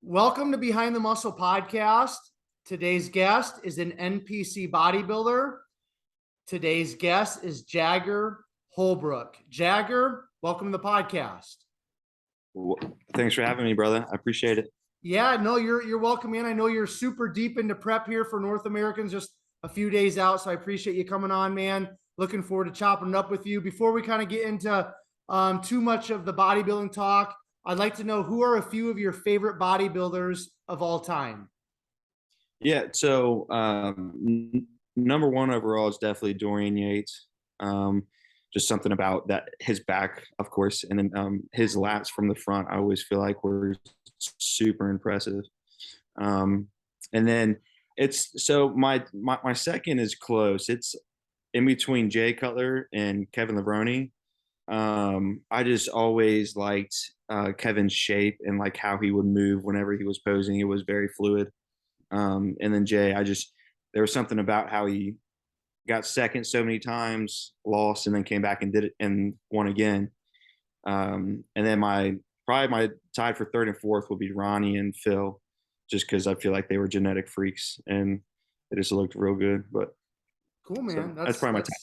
Welcome to Behind the Muscle podcast. Today's guest is an NPC bodybuilder. Today's guest is Jaggar Holbrook. Jaggar, welcome to the podcast. Thanks for having me, brother. I appreciate it. Yeah, no, you're welcome in. I know you're super deep into prep here for North Americans, just a few days out. So I appreciate you coming on, man. Looking forward to chopping it up with you. Before we kind of get into too much of the bodybuilding talk, I'd like to know, who are a few of your favorite bodybuilders of all time? Yeah, so number one overall is definitely Dorian Yates. Just something about that, his back, of course, and then his lats from the front, I always feel like were super impressive. And then my second is close. It's in between Jay Cutler and Kevin Levrone. I just always liked Kevin's shape and like how he would move whenever he was posing. It was very fluid. And then Jay, there was something about how he got second so many times, lost, and then came back and did it and won again. And then my tied for third and fourth would be Ronnie and Phil, just because I feel like they were genetic freaks and they just looked real good. But cool, man. So that's probably my top.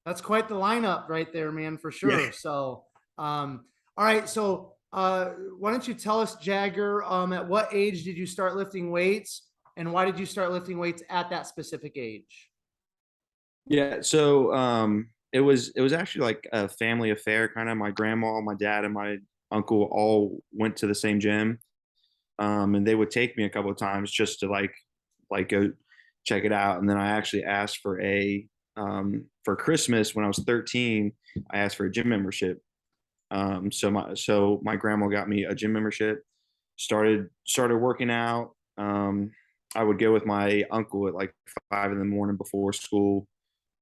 That's quite the lineup right there, man, for sure. Yeah. So, all right. So, why don't you tell us, Jaggar, at what age did you start lifting weights, and why did you start lifting weights at that specific age? Yeah. So, it was actually like a family affair, kind of. My grandma, my dad, and my uncle all went to the same gym. And they would take me a couple of times just to like go check it out. And then I actually asked for for Christmas when I was 13, I asked for a gym membership. So my grandma got me a gym membership, started working out. I would go with my uncle at like 5 a.m. before school.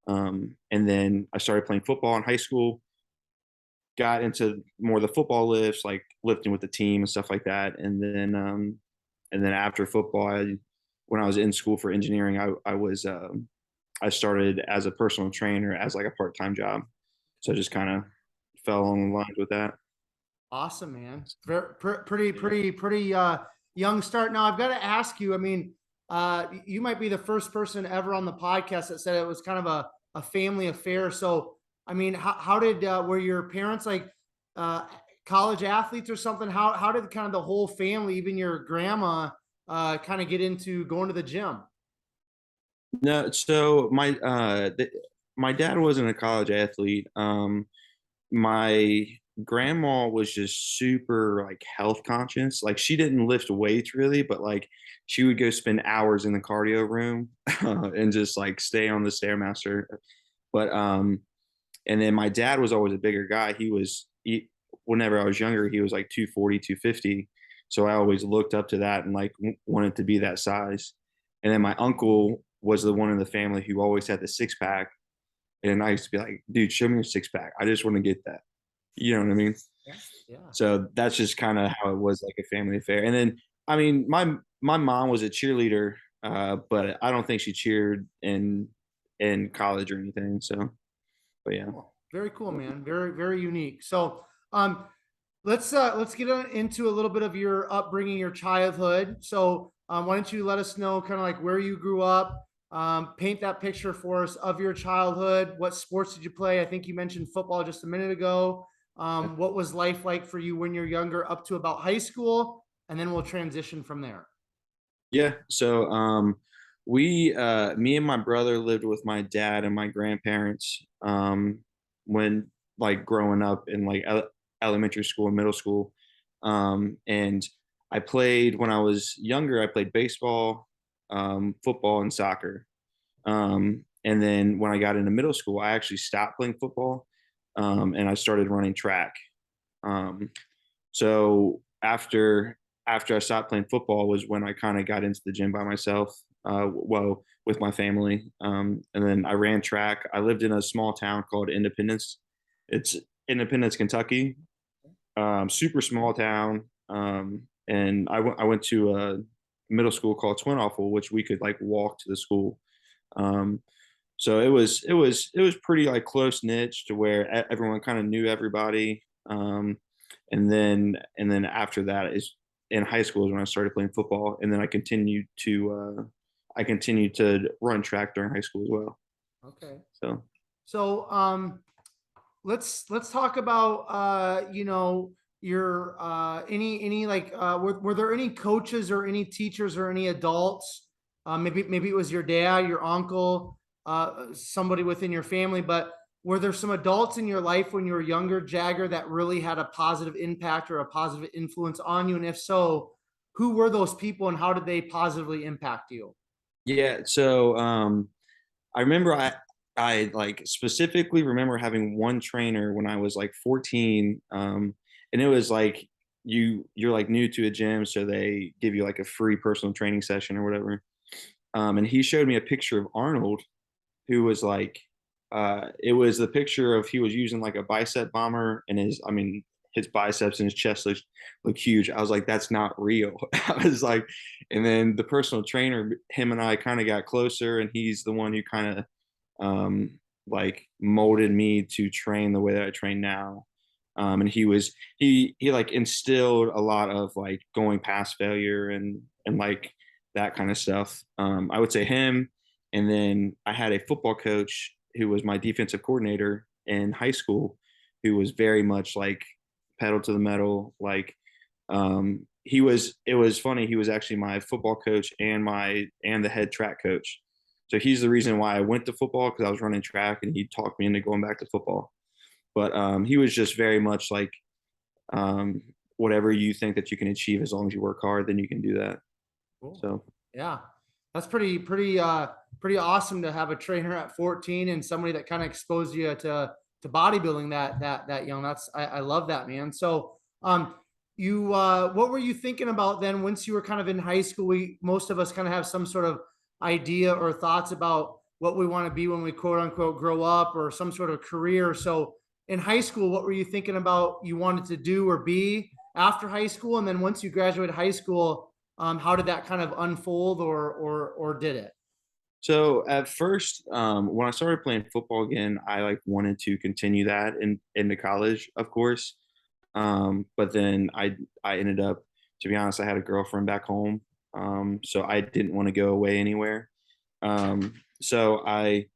And then I started playing football in high school, got into more of the football lifts, like lifting with the team and stuff like that. And then after football, when I was in school for engineering, I started as a personal trainer as like a part-time job. So I just kind of fell along the lines with that. Awesome, man. Pretty young start. Now I've got to ask you, I mean, you might be the first person ever on the podcast that said it was kind of a family affair. So, I mean, how did, were your parents like college athletes or something? How did kind of the whole family, even your grandma, kind of get into going to the gym? No, so my dad wasn't a college athlete. My grandma was just super like health conscious. Like she didn't lift weights really, but like she would go spend hours in the cardio room and just like stay on the Stairmaster. But and then my dad was always a bigger guy. Whenever I was younger, he was like 240, 250. So I always looked up to that and like wanted to be that size. And then my uncle was the one in the family who always had the 6-pack. And I used to be like, dude, show me your 6-pack. I just want to get that. You know what I mean? Yeah. So that's just kind of how it was, like a family affair. And then, I mean, my mom was a cheerleader, but I don't think she cheered in college or anything. So, but yeah. Very cool, man. Very unique. So, let's get into a little bit of your upbringing, your childhood. So, why don't you let us know kind of like where you grew up? Paint that picture for us of your childhood. What sports did you play? I think you mentioned football just a minute ago. What was life like for you when you're younger up to about high school? And then we'll transition from there. Yeah. So, me and my brother lived with my dad and my grandparents, when like growing up in like elementary school and middle school. And when I was younger, I played baseball, football, and soccer. And then when I got into middle school, I actually stopped playing football, and I started running track. So after I stopped playing football was when I kind of got into the gym by myself, with my family. And then I ran track. I lived in a small town called Independence. It's Independence, Kentucky. Super small town. And I went to a middle school called Twin Awful, which we could like walk to the school. So it was pretty like close niche to where everyone kind of knew everybody. And then after that in high school is when I started playing football, and then I continued to run track during high school as well. Okay. So So let's talk about your any like were there any coaches or any teachers or any adults, maybe it was your dad, your uncle, somebody within your family, but were there some adults in your life when you were younger, Jaggar, that really had a positive impact or a positive influence on you? And if so, who were those people and how did they positively impact you? yeah, so I remember I like specifically remember having one trainer when I was like 14, and it was like you're like new to a gym, so they give you like a free personal training session or whatever. And he showed me a picture of Arnold, who was like, it was the picture of he was using like a bicep bomber, and his biceps and his chest look huge. I was like, that's not real. I was like, and then the personal trainer, him and I kind of got closer, and he's the one who kind of like molded me to train the way that I train now. And he like instilled a lot of like going past failure and like that kind of stuff. I would say him, and then I had a football coach who was my defensive coordinator in high school, who was very much like pedal to the metal. Like it was funny. He was actually my football coach and the head track coach. So he's the reason why I went to football, because I was running track, and he talked me into going back to football. But he was just very much like, um, whatever you think that you can achieve as long as you work hard, then you can do that. Cool. So Yeah. That's pretty awesome to have a trainer at 14 and somebody that kind of exposed you to bodybuilding that young. I love that, man. So you what were you thinking about then once you were kind of in high school? Most of us kind of have some sort of idea or thoughts about what we want to be when we quote unquote grow up, or some sort of career. So in high school, what were you thinking about you wanted to do or be after high school? And then once you graduated high school, how did that kind of unfold, or did it? so at first, when I started playing football again, I like wanted to continue that into college, of course. But then I ended up, to be honest, I had a girlfriend back home, so I didn't want to go away anywhere. So I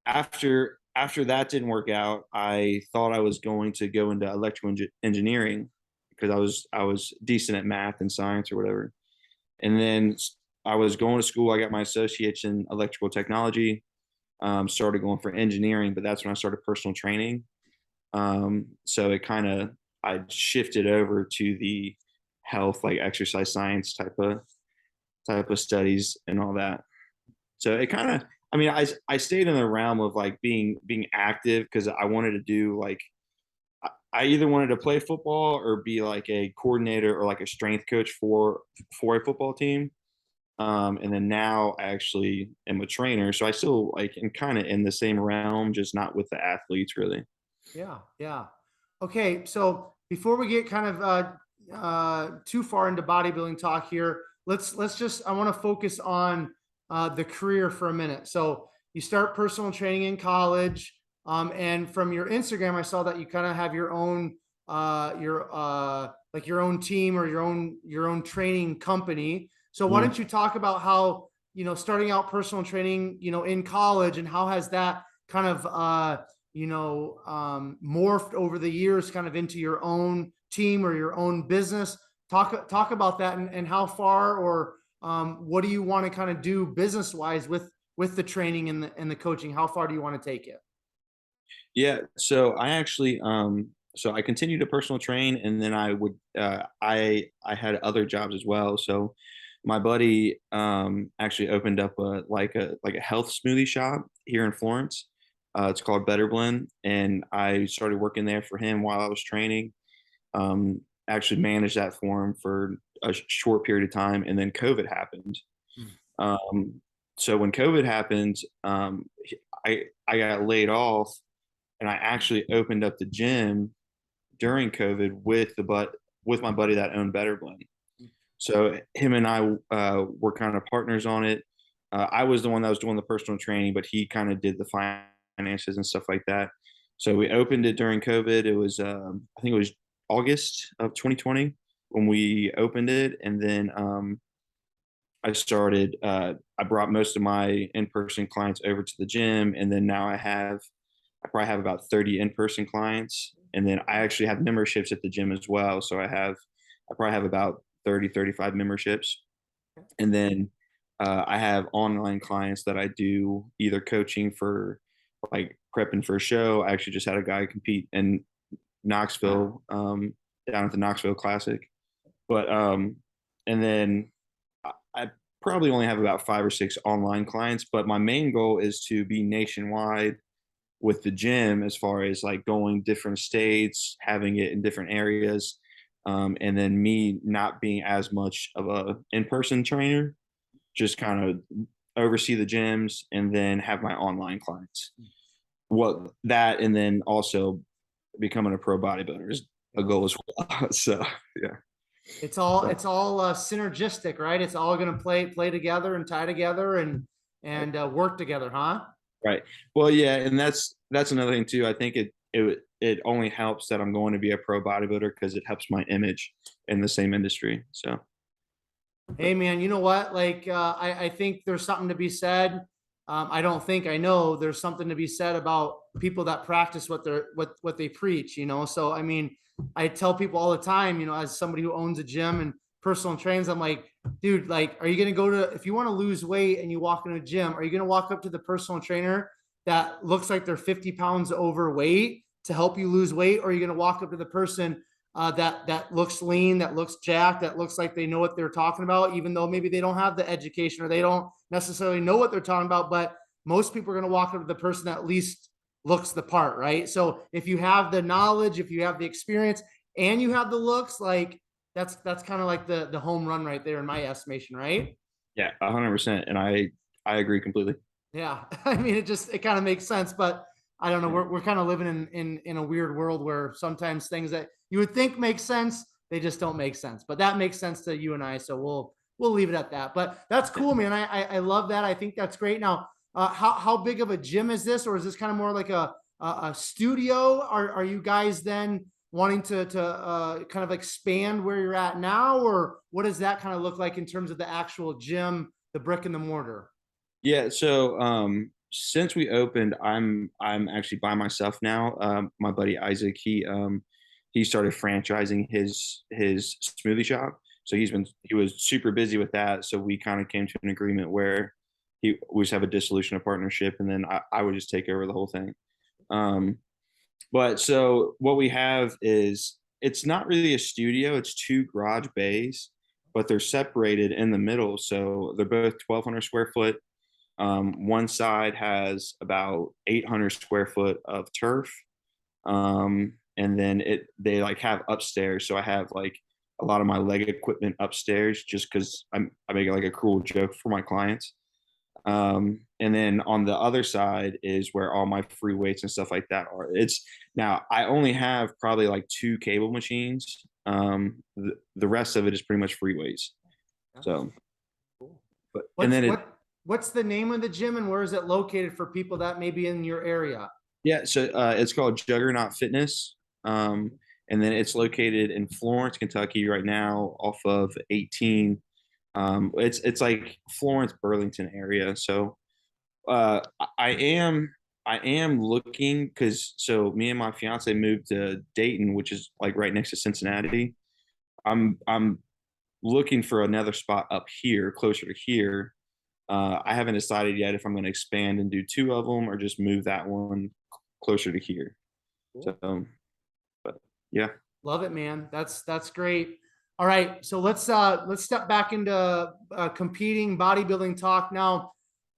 after that didn't work out, I thought I was going to go into electrical engineering, because I was decent at math and science or whatever. And then I was going to school. I got my associates in electrical technology. Started going for engineering, but that's when I started personal training. So it kind of I shifted over to the health, like exercise science type of studies and all that. So it kind of, I stayed in the realm of like being active, because I wanted to do like I either wanted to play football or be like a coordinator or like a strength coach for a football team. And then now I actually am a trainer, so I still like am kind of in the same realm, just not with the athletes really. Yeah, yeah. Okay, so before we get kind of too far into bodybuilding talk here, let's just I want to focus on the career for a minute. So you start personal training in college, and from your Instagram, I saw that you kind of have your own like your own team or your own training company. So why Mhm. don't you talk about how starting out personal training in college, and how has that kind of morphed over the years kind of into your own team or your own business? Talk about that, and how far, or what do you want to kind of do business wise with the training and the coaching? How far do you want to take it? Yeah, so I actually so I continued to personal train, and then I had other jobs as well. So my buddy actually opened up a health smoothie shop here in Florence. It's called Better Blend, and I started working there for him while I was training. Actually managed that for him for a short period of time, and then COVID happened. Hmm. Um, so when COVID happened, I got laid off, and I actually opened up the gym during COVID with my buddy that owned Better Blend. So him and I were kind of partners on it. I was the one that was doing the personal training, but he kind of did the finances and stuff like that. So we opened it during COVID. It was I think it was August of 2020. when we opened it, and then I started. I brought most of my in-person clients over to the gym, and then now I probably have about 30 in-person clients, and then I actually have memberships at the gym as well. So I probably have about 30, 35 memberships, and then I have online clients that I do either coaching for, like prepping for a show. I actually just had a guy compete in Knoxville, down at the Knoxville Classic. But and then I probably only have about 5 or 6 online clients. But my main goal is to be nationwide with the gym, as far as like going different states, having it in different areas, and then me not being as much of a in-person trainer, just kind of oversee the gyms and then have my online clients. What that, and then also becoming a pro bodybuilder is a goal as well. So yeah. It's all synergistic, right? It's all going to play together and tie together and work together, huh? Right. Well, yeah, and that's another thing too. I think it only helps that I'm going to be a pro bodybuilder, because it helps my image in the same industry. So Hey man, you know what? Like I think there's something to be said. I don't think I know there's something to be said about people that practice what they preach, you know. So I mean, I tell people all the time, you know, as somebody who owns a gym and personal trains, I'm like, dude, like, are you gonna go to, if you want to lose weight and you walk into a gym, are you gonna walk up to the personal trainer that looks like they're 50 pounds overweight to help you lose weight, or are you gonna walk up to the person that looks lean, that looks jacked, that looks like they know what they're talking about, even though maybe they don't have the education or they don't necessarily know what they're talking about. But most people are going to walk up to the person that at least looks the part, right? So if you have the knowledge, if you have the experience, and you have the looks, like that's kind of like the home run right there in my estimation, right? yeah, 100%, and I agree completely. Yeah, I mean, it kind of makes sense, but I don't know. Yeah. We're kind of living in a weird world where sometimes things that you would think make sense, they just don't make sense. But that makes sense to you and I, so we'll leave it at that. But that's Yeah. cool, man. I love that. I think that's great. Now, how big of a gym is this, or is this kind of more like a studio? Are you guys then wanting to kind of expand where you're at now, or what does that kind of look like in terms of the actual gym, the brick and the mortar? Yeah, so since we opened, I'm actually by myself now. My buddy Isaac, he started franchising his smoothie shop. So he was super busy with that. So we kind of came to an agreement where we just have a dissolution of partnership, and then I would just take over the whole thing. Um, but so what we have is, it's not really a studio, it's 2 garage bays, but they're separated in the middle. So they're both 1,200 square foot. One side has about 800 square foot of turf. And then they like have upstairs. So I have like a lot of my leg equipment upstairs, just because I make it like a cruel joke for my clients. And then on the other side is where all my free weights and stuff like that are. It's now I only have probably like 2 cable machines. The rest of it is pretty much free weights. So, Cool. but and What's then what's the name of the gym and where is it located for people that may be in your area? yeah, so it's called Jaggar and I Fitness. And then it's located in Florence, Kentucky right now, off of 18. It's like Florence, Burlington area. So uh, I am I am looking, because so me and my fiance moved to Dayton, which is like right next to Cincinnati. I'm looking for another spot up here, closer to here. I haven't decided yet if I'm going to expand and do 2 of them, or just move that one closer to here. So, Cool. but yeah, Love it, man. That's great. All right, so let's step back into competing bodybuilding talk now.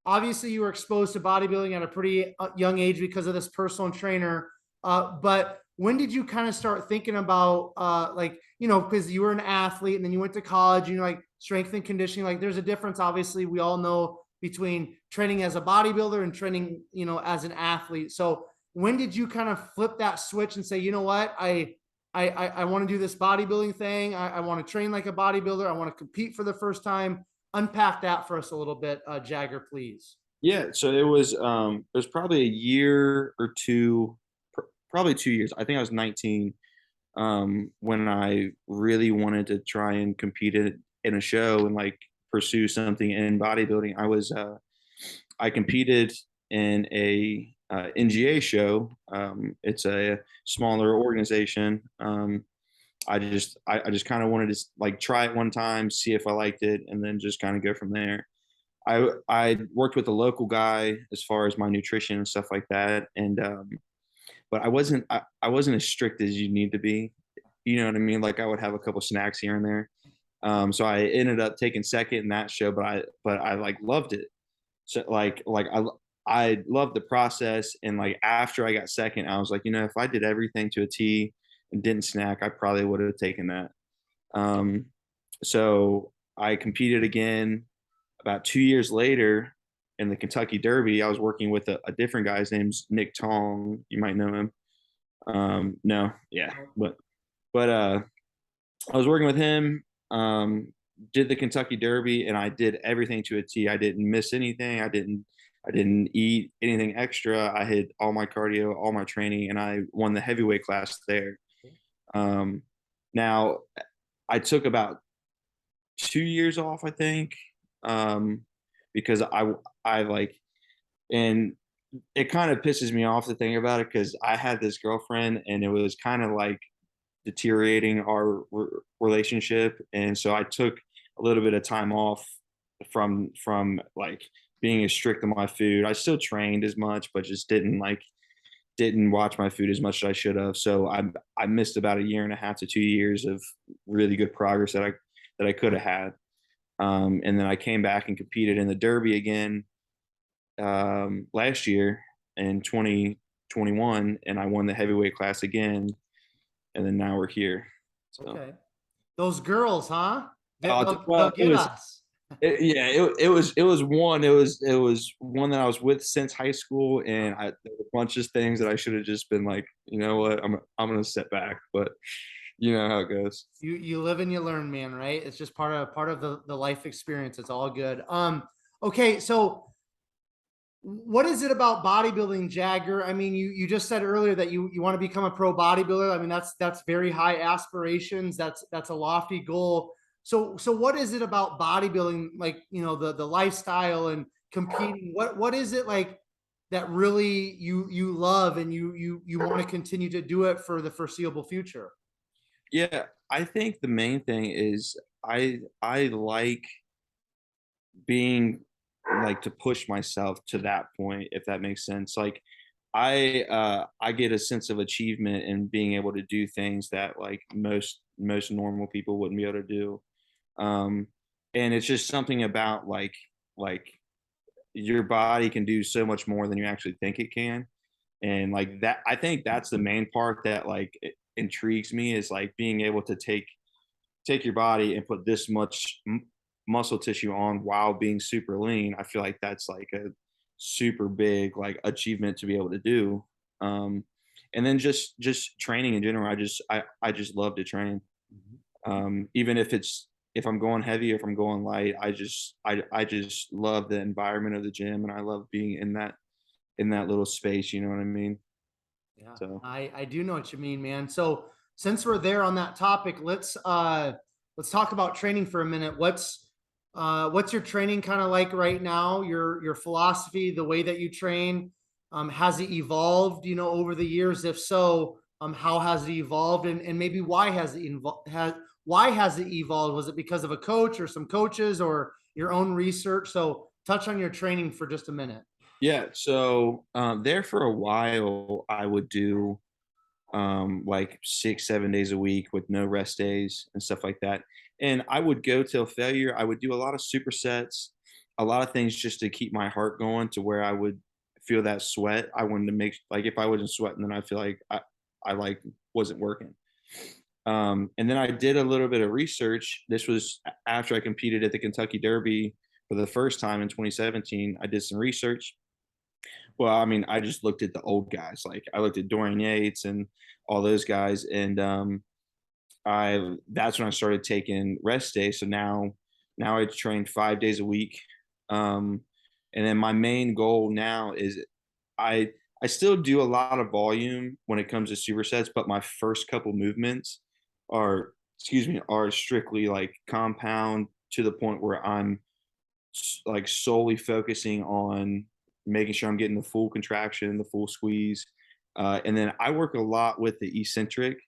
Obviously, you were exposed to bodybuilding at a pretty young age because of this personal trainer. But when did you kind of start thinking about like, you know, because you were an athlete and then you went to college, you know, like strength and conditioning, like there's a difference, obviously, we all know, between training as a bodybuilder and training, you know, as an athlete. So when did you kind of flip that switch and say, you know what, I want to do this bodybuilding thing. I want to train like a bodybuilder. I want to compete for the first time. Unpack that for us a little bit, Jagger, please. yeah. So it was probably a year or two, probably 2 years. I think I was 19 when I really wanted to try and compete in a show and like pursue something in bodybuilding. I competed in a NGA show. It's a smaller organization. I just kind of wanted to like try it one time, see if I liked it, and then just kind of go from there. I worked with a local guy as far as my nutrition and stuff like that, and but I wasn't as strict as you need to be. You know what I mean? Like I would have a couple snacks here and there. So I ended up taking second in that show, but I like loved it. So I loved the process, and like after I got second, I was like, you know, if I did everything to a T and didn't snack, I probably would have taken that. Um, so I competed again about 2 years later in the Kentucky Derby. I was working with a different guy. His name's Nick Tong. You might know him. No, yeah, but I was working with him. Did the Kentucky Derby, and I did everything to a T. I didn't miss anything. I didn't eat anything extra. I hit all my cardio, all my training, and I won the heavyweight class there. Um, now I took about 2 years off, I think, um, because I like, and it kind of pisses me off to think about it because I had this girlfriend, and it was kind of like deteriorating our relationship, and so I took a little bit of time off from like being as strict on my food. I still trained as much, but just didn't watch my food as much as I should have. So I missed about a year and a half to 2 years of really good progress that I could have had. And then I came back and competed in the Derby again last year in 2021, and I won the heavyweight class again. And then now we're here. So. Okay. Those girls, huh? They'll Well, get us. yeah, it was one that I was with since high school, and there were a bunch of things that I should have just been like, you know what, I'm gonna step back, but you know how it goes. You live and you learn, man, right? It's just part of the life experience. It's all good. Okay, so what is it about bodybuilding, Jagger? I mean, you just said earlier that you want to become a pro bodybuilder. I mean, that's very high aspirations. That's a lofty goal. So what is it about bodybuilding, like, you know, the lifestyle and competing? What is it like that really you love and you want to continue to do it for the foreseeable future? Yeah, I think the main thing is I like being like to push myself to that point, if that makes sense. Like I get a sense of achievement in being able to do things that like most normal people wouldn't be able to do. um and it's just something about like your body can do so much more than you actually think it can, and like that, I think that's the main part that like intrigues me, is like being able to take your body and put this much muscle tissue on while being super lean. I feel like that's like a super big like achievement to be able to do. um and then just training in general, I just love to train. Even if I'm going heavy, if I'm going light, I just love the environment of the gym, and I love being in that little space, you know what I mean? Yeah, So I do know what you mean, man. So since we're there on that topic, let's talk about training for a minute. What's your training kind of like right now? Your philosophy, the way that you train, has it evolved, you know, over the years? If so, how has it evolved, and maybe why has it why has it evolved? Was it because of a coach or some coaches or your own research? So touch on your training for just a minute. yeah, so there for a while I would do like 6 7 days a week with no rest days and stuff like that, and I would go till failure. I would do a lot of supersets, a lot of things just to keep my heart going to where I would feel that sweat. I wanted to make like if I wasn't sweating, then I feel like I like wasn't working. And then I did a little bit of research. This was after I competed at the Kentucky Derby for the first time in 2017. I did some research. Well, I mean, I just looked at the old guys. Like I looked at Dorian Yates and all those guys, and I that's when I started taking rest days. So now I train 5 days a week, and then my main goal now is I I still do a lot of volume when it comes to supersets, but my first couple movements are, excuse me, are strictly like compound to the point where I'm like solely focusing on making sure I'm getting the full contraction, the full squeeze. And then I work a lot with the eccentric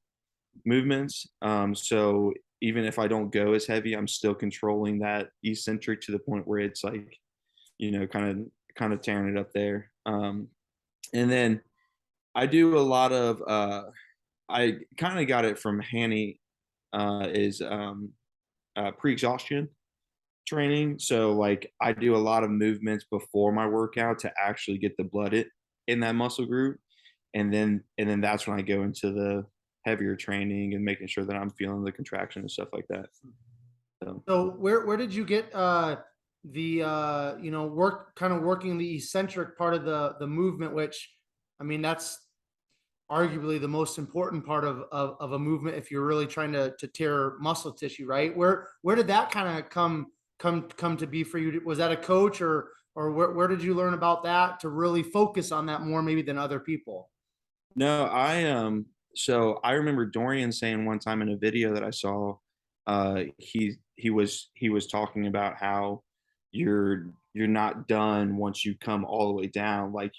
movements. So even if I don't go as heavy, I'm still controlling that eccentric to the point where it's like, kind of tearing it up there. And then I do a lot of I kind of got it from Hanny is pre-exhaustion training. So like I do a lot of movements before my workout to actually get the blood in that muscle group. And then that's when I go into the heavier training and making sure that I'm feeling the contraction and stuff like that. So So where did you get the work kind of working the eccentric part of the movement, which I mean that's arguably the most important part of a movement if you're really trying to tear muscle tissue, right? Where did that kind of come to be for you? Was that a coach or where did you learn about that to really focus on that more maybe than other people? no, so I remember Dorian saying one time in a video that I saw, he was talking about how you're not done once you come all the way down. Like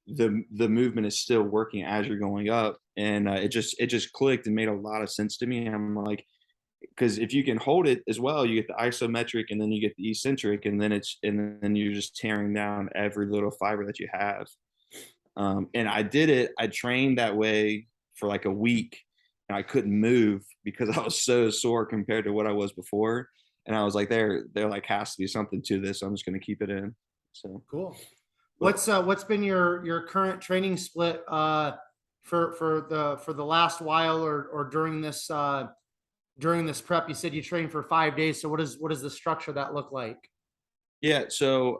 the movement is still working as you're going up, and it just clicked and made a lot of sense to me. I'm like, because if you can hold it as well, you get the isometric and then you get the eccentric, and then you're just tearing down every little fiber that you have. And I did it. I trained that way for like a week, and I couldn't move because I was so sore compared to what I was before. And I was like, there like has to be something to this. So I'm just going to keep it in. So, Cool. but What's been your current training split for the last while or during this prep? You said you trained for 5 days. So what does the structure of that look like? yeah, so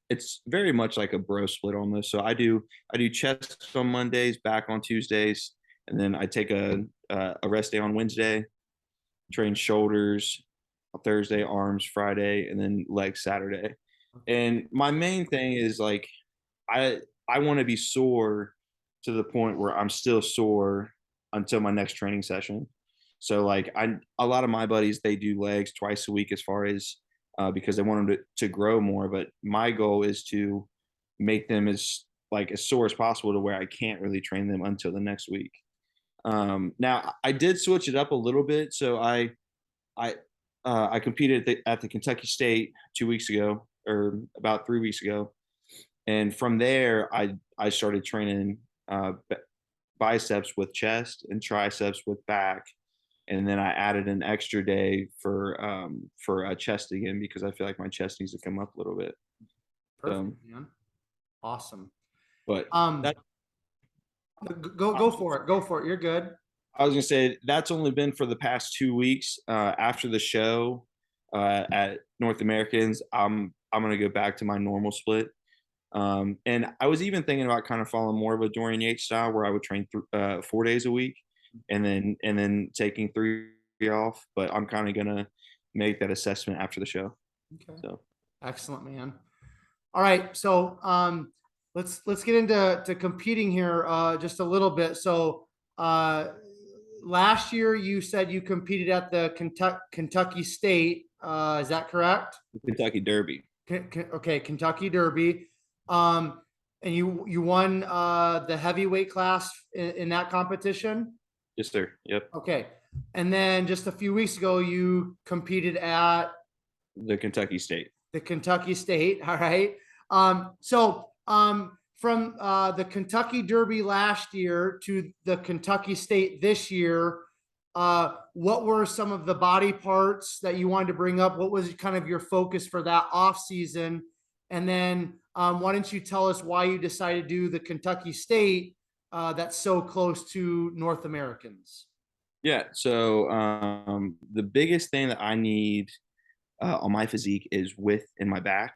it's very much like a bro split almost. So I do chest on Mondays, back on Tuesdays, and then I take a rest day on Wednesday, train shoulders on Thursday, arms Friday, and then legs Saturday. And my main thing is like I I want to be sore to the point where I'm still sore until my next training session. So like a lot of my buddies they do legs twice a week as far as because they want them to grow more. But my goal is to make them as sore as possible to where I can't really train them until the next week. Now I did switch it up a little bit. So I I competed at the Kentucky State 2 weeks ago, or about 3 weeks ago, and from there I started training biceps with chest and triceps with back, and then I added an extra day for chest again because I feel like my chest needs to come up a little bit. Perfect, Um, man. Awesome. but Um, that go for it. Go for it. You're good. I was gonna say that's only been for the past 2 weeks. After the show at North Americans, I'm gonna go back to my normal split. And I was even thinking about kind of following more of a Dorian Yates style where I would train 4 days a week and then taking 3 off. But I'm kind of gonna make that assessment after the show. Okay. So Excellent, man. All right. So let's get into competing here just a little bit. So last year you said you competed at the Kentucky State. Is that correct? Kentucky Derby. Okay, Kentucky Derby. Um, and you won the heavyweight class in that competition. Yes, sir. Yep. Okay, and then just a few weeks ago you competed at The Kentucky State. the Kentucky State. All right. From the Kentucky Derby last year to the Kentucky State this year, what were some of the body parts that you wanted to bring up? What was kind of your focus for that off season? And then why don't you tell us why you decided to do the Kentucky State that's so close to North Americans? Yeah. So the biggest thing that I need on my physique is width in my back.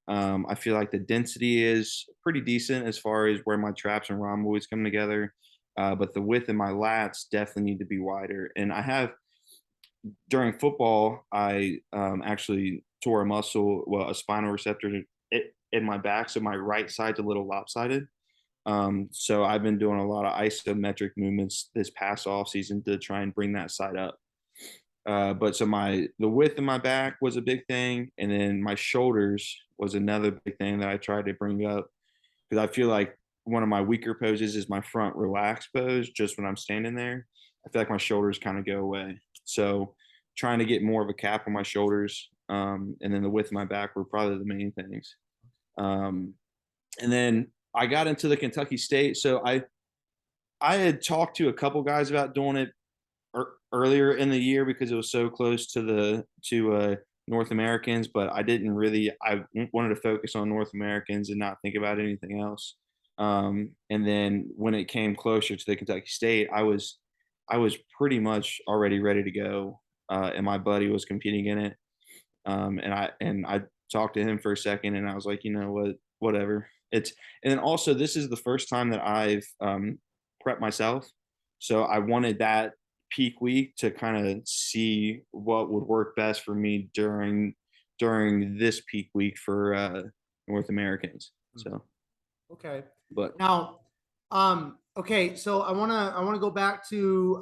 I feel like the density is pretty decent as far as where my traps and rhomboids come together. But the width in my lats definitely need to be wider. And I have during football, I actually tore a muscle, well, a spinal receptor in my back. So my right side's a little lopsided. So I've been doing a lot of isometric movements this past off season to try and bring that side up. But so the width of my back was a big thing, and then my shoulders was another big thing that I tried to bring up because I feel like one of my weaker poses is my front relaxed pose. Just when I'm standing there, I feel like my shoulders kind of go away. So trying to get more of a cap on my shoulders, and then the width of my back were probably the main things. Um, and then I got into the Kentucky State, so I had talked to a couple guys about doing it earlier in the year because it was so close to North Americans, but I didn't really. I wanted to focus on North Americans and not think about anything else. And then when it came closer to the Kentucky State, I was pretty much already ready to go, and my buddy was competing in it. And I talked to him for a second, and I was like, you know what, whatever. And then also this is the first time that I've prepped myself, so I wanted that peak week to kind of see what would work best for me during this peak week for North Americans. So, Okay. but Now, okay, so I wanna go back to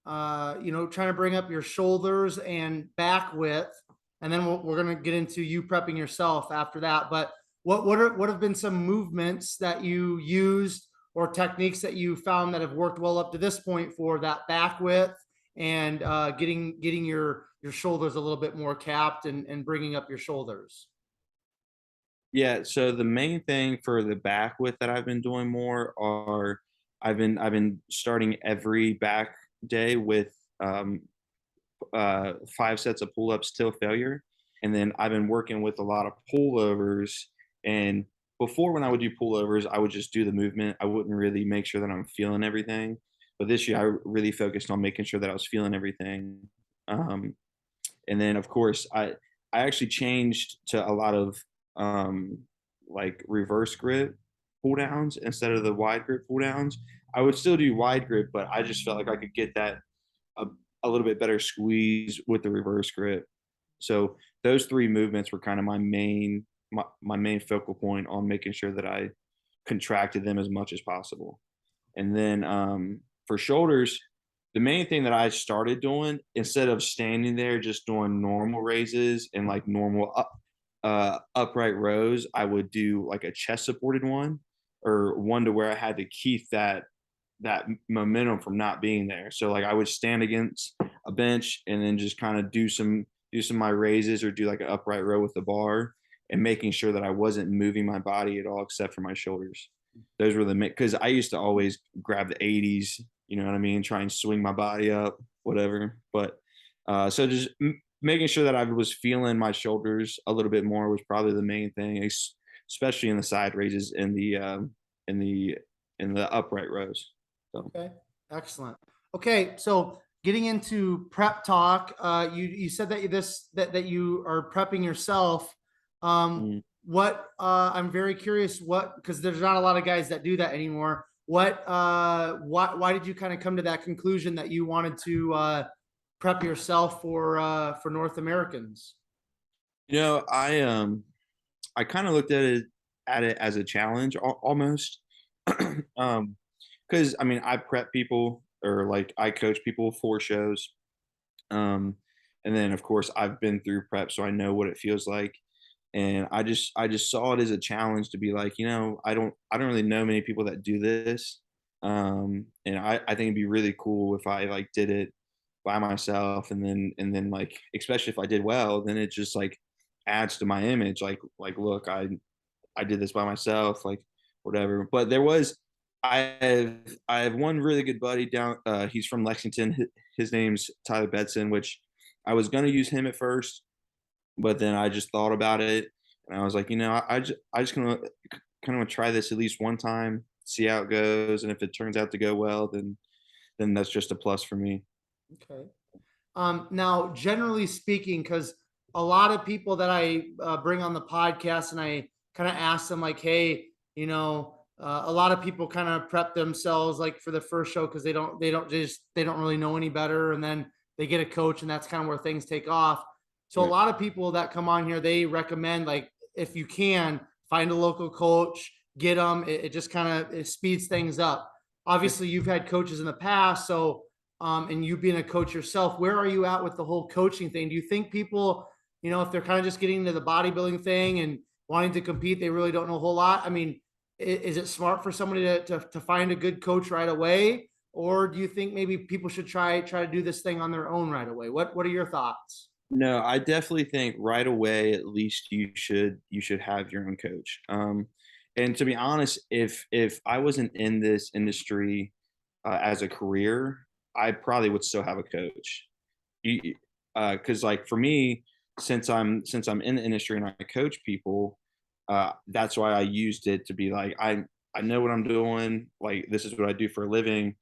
trying to bring up your shoulders and back width, and then we're gonna get into you prepping yourself after that. But what have been some movements that you used or techniques that you found that have worked well up to this point for that back width and getting your shoulders a little bit more capped and bringing up your shoulders? yeah, so the main thing for the back width that I've been doing more are I've been starting every back day with 5 sets of pull-ups till failure. And then I've been working with a lot of pullovers. And before, when I would do pullovers, I would just do the movement. I wouldn't really make sure that I'm feeling everything. But this year, I really focused on making sure that I was feeling everything. Um, and then, of course, I actually changed to a lot of um, like reverse grip pull downs instead of the wide grip pull downs. I would still do wide grip, but I just felt like I could get that a, a little bit better squeeze with the reverse grip. So those three movements were kind of my main focal point on making sure that I contracted them as much as possible. And then for shoulders, the main thing that I started doing instead of standing there just doing normal raises and like normal upright rows, I would do like a chest supported one or one to where I had to keep that momentum from not being there. So like I would stand against a bench and then just kind of do some of my raises or do like an upright row with the bar and making sure that I wasn't moving my body at all except for my shoulders. Those were the because I used to always grab the 80s, you know what I mean, try and swing my body up, whatever. But so just making sure that I was feeling my shoulders a little bit more was probably the main thing, especially in the side raises and in the in the upright rows. So. Okay, excellent. Okay, so getting into prep talk, you said that that you are prepping yourself. Mm. What I'm very curious what because there's not a lot of guys that do that anymore. What why did you kind of come to that conclusion that you wanted to prep yourself for North Americans? You know, I kind of looked at it as a challenge almost. Because I mean, I prep people or like I coach people for shows. Um, and then of course I've been through prep, so I know what it feels like. And I just saw it as a challenge to be like, I don't really know many people that do this. And I think it'd be really cool if I like did it by myself and then like especially if I did well, then it just like adds to my image. Like look, I did this by myself, like whatever. But I have one really good buddy down. He's from Lexington. His name's Tyler Bedson, which I was gonna use him at first, but then I just thought about it, and I was like, I just gonna kind of try this at least one time, see how it goes, and if it turns out to go well, then that's just a plus for me. Okay. Now, generally speaking, because a lot of people that I bring on the podcast and I kind of ask them, like, hey, a lot of people kind of prep themselves like for the first show because they don't really know any better, and then they get a coach, and that's kind of where things take off. So a lot of people that come on here, they recommend like if you can find a local coach, get them. It just kind of, it speeds things up. Obviously you've had coaches in the past. So, and you being a coach yourself, where are you at with the whole coaching thing? Do you think people, you know, if they're kind of just getting into the bodybuilding thing and wanting to compete, they really don't know a whole lot? I mean, is it smart for somebody to find a good coach right away? Or do you think maybe people should try to do this thing on their own right away? What are your thoughts? No, I definitely think right away, at least you should have your own coach. And to be honest, if I wasn't in this industry as a career, I probably would still have a coach. Because like for me, since I'm in the industry and I coach people, that's why I used it to be like I know what I'm doing. Like this is what I do for a living.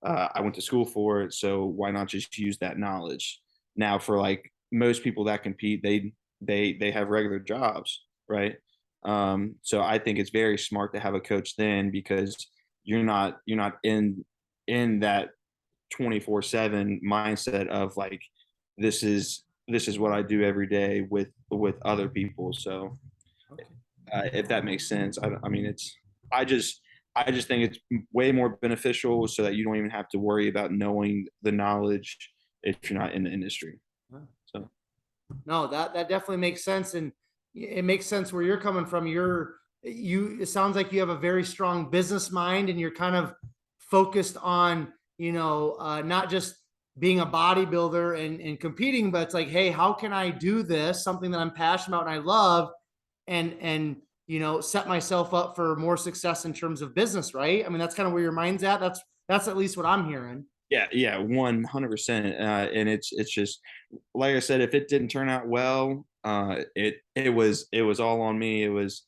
I went to school for it, so why not just use that knowledge? Now, for like most people that compete, they have regular jobs, right? So I think it's very smart to have a coach then because you're not in that 24/7 mindset of like this is what I do every day with other people. So Okay. if that makes sense, I mean it's I just I just think it's way more beneficial so that you don't even have to worry about knowing the knowledge if you're not in the industry. So No, that definitely makes sense, and it makes sense where you're coming from. It sounds like you have a very strong business mind, and you're kind of focused on, you know, not just being a bodybuilder and competing, but it's like, hey, how can I do this, something that I'm passionate about and I love, and you know, set myself up for more success in terms of business, right? I mean, that's kind of where your mind's at. That's at least what I'm hearing. yeah, 100%. And it's just like I said, if it didn't turn out well, it was all on me. It was,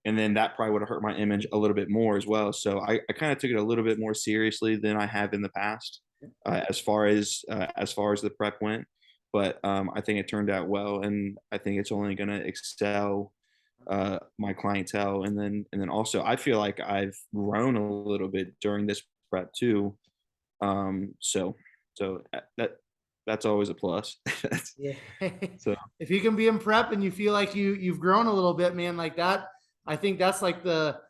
and then that probably would have hurt my image a little bit more as well. So I kind of took it a little bit more seriously than I have in the past, as far as the prep went. But I think it turned out well, and I think it's only going to excel my clientele. And then also, I feel like I've grown a little bit during this prep too. So that's always a plus. Yeah. So If you can be in prep and you feel like you've grown a little bit, man, like that, I think that's like the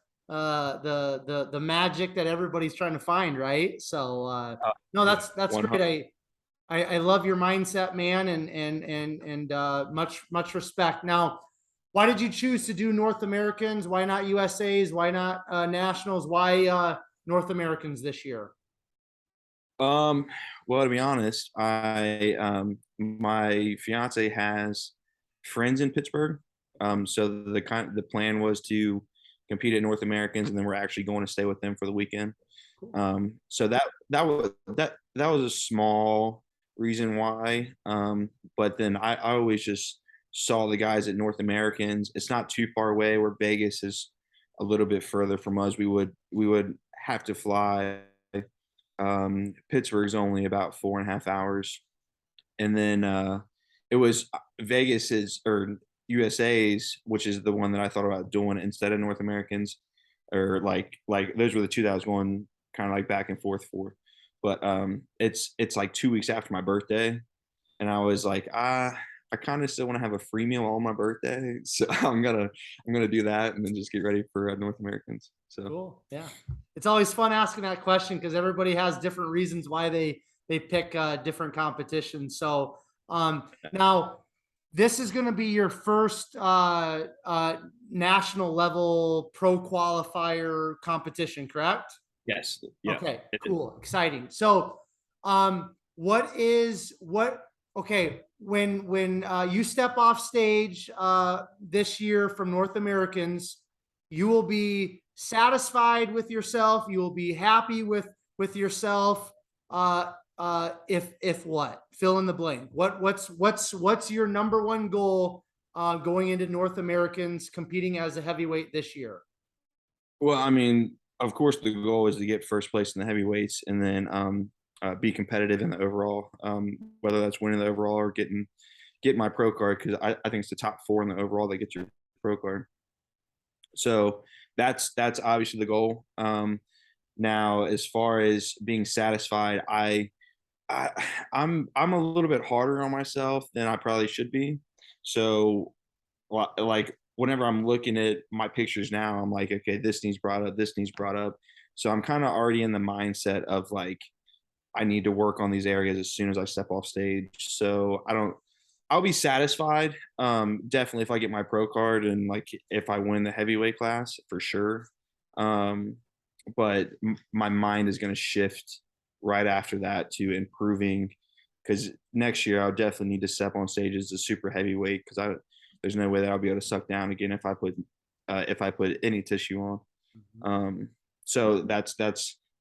magic that everybody's trying to find, right? So no, yeah, that's one hundred. great. I love your mindset, man, and much respect. Now, why did you choose to do North Americans? Why not USA's? Why not nationals? Why North Americans this year? Um, well, to be honest, my fiance has friends in Pittsburgh. So the plan was to compete at North Americans, and then we're actually going to stay with them for the weekend. Cool. So that was a small reason why. But then I always just saw the guys at North Americans. It's not too far away. Where Vegas is a little bit further from us. We would have to fly. Pittsburgh's only about 4.5 hours, and then it was Vegas's or USA's, which is the one that I thought about doing instead of North Americans, or like those were the two that I was going kind of like back and forth for. But it's like 2 weeks after my birthday, and I was like, I kind of still want to have a free meal on my birthday, so I'm gonna do that and then just get ready for North Americans. So Cool. Yeah. It's always fun asking that question because everybody has different reasons why they pick different competitions. So now this is going to be your first national level pro qualifier competition, correct? yes, yeah. Okay, cool, exciting. So, what? Okay, when you step off stage this year from North Americans, you will be satisfied with yourself. You will be happy with yourself. If what? Fill in the blank. What's your number one goal going into North Americans competing as a heavyweight this year? Well, I mean, of course, the goal is to get first place in the heavyweights, and then be competitive in the overall. Whether that's winning the overall or getting my pro card, because I think it's the top four in the overall that get your pro card. So that's obviously the goal. Now, as far as being satisfied, I I'm a little bit harder on myself than I probably should be. So like whenever I'm looking at my pictures now, I'm like, okay, this needs brought up, this needs brought up. So I'm kind of already in the mindset of like, I need to work on these areas as soon as I step off stage. So I'll be satisfied. Definitely if I get my pro card and like if I win the heavyweight class for sure. Um, but my mind is going to shift right after that to improving because next year I'll definitely need to step on stage as a super heavyweight because there's no way that I'll be able to suck down again if I put any tissue on. Mhm. So that's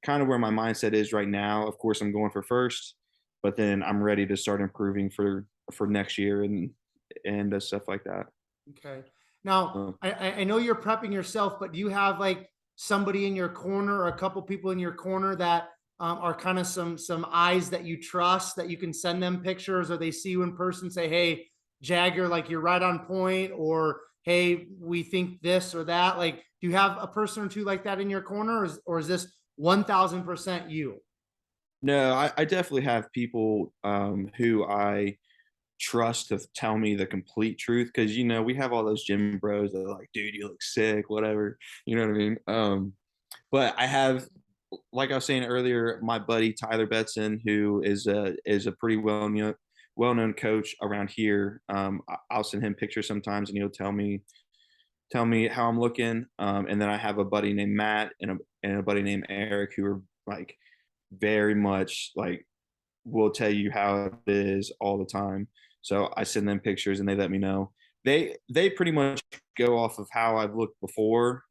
kind of where my mindset is right now. Of course, I'm going for first, but then I'm ready to start improving for next year and stuff like that. Okay. Now, So, I know you're prepping yourself, but do you have like somebody in your corner or a couple people in your corner that are kind of some eyes that you trust that you can send them pictures or they see you in person, say, "Hey, Jaggar, like you're right on point," or "Hey, we think this or that." Like, do you have a person or two like that in your corner, or is this 1000% you? no, I definitely have people who I trust to tell me the complete truth because we have all those gym bros that are like, dude, you look sick, whatever. You know what I mean? But I have, like I was saying earlier, my buddy Tyler Betson, who is a pretty well known coach around here. I'll send him pictures sometimes, and he'll tell me how I'm looking. And then I have a buddy named Matt and a buddy named Eric who are like very much like will tell you how it is all the time. So I send them pictures and they let me know. They pretty much go off of how I've looked before.